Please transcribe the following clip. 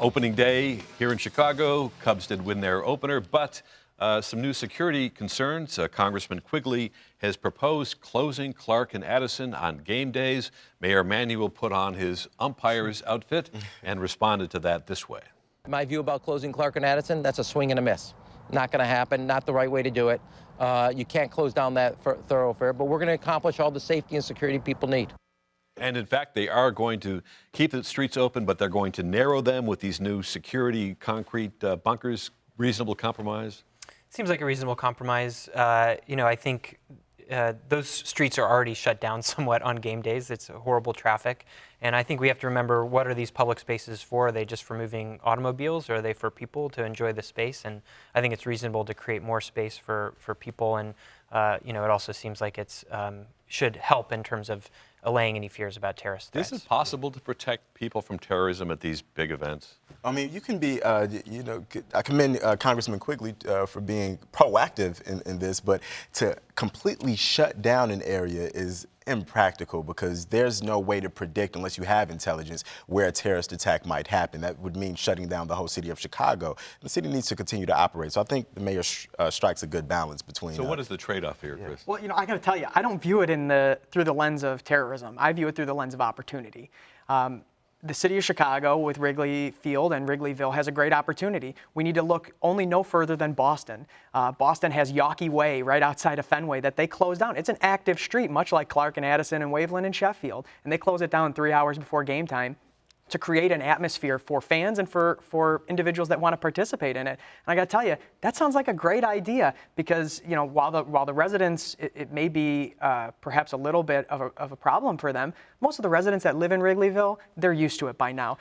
Opening day here in Chicago. Cubs did win their opener, but some new security concerns. Congressman Quigley has proposed closing Clark and Addison on game days. Mayor Emanuel put on his umpire's outfit and responded to that this way. My view about closing Clark and Addison, that's a swing and a miss. Not going to happen, not the right way to do it. You can't close down that thoroughfare, but we're going to accomplish all the safety and security people need. And in fact, they are going to keep the streets open, but they're going to narrow them with these new security concrete bunkers. Reasonable compromise? Seems like a reasonable compromise. I think those streets are already shut down somewhat on game days. It's horrible traffic. And I think we have to remember, what are these public spaces for? Are they just for moving automobiles, or are they for people to enjoy the space? And I think it's reasonable to create more space for people. And, it also seems like it's should help in terms of allaying any fears about terrorist threats. Is it possible to protect people from terrorism at these big events? I mean, you can be, I commend Congressman Quigley for being proactive in this, but to completely shut down an area is impractical, because there's no way to predict, unless you have intelligence, where a terrorist attack might happen. That would mean shutting down the whole city of Chicago. The city needs to continue to operate. So I think the mayor strikes a good balance between. So what is the trade-off here, Chris? Well, I got to tell you, I don't view it through the lens of terrorism. I view it through the lens of opportunity. The city of Chicago with Wrigley Field and Wrigleyville has a great opportunity. We need to look only no further than Boston. Boston has Yawkey Way right outside of Fenway that they closed down. It's an active street, much like Clark and Addison and Waveland and Sheffield, and they close it down 3 hours before game time to create an atmosphere for fans and for individuals that want to participate in it. And I got to tell you, that sounds like a great idea, because while the residents, it may be perhaps a little bit of a problem for them, most of the residents that live in Wrigleyville, they're used to it by now.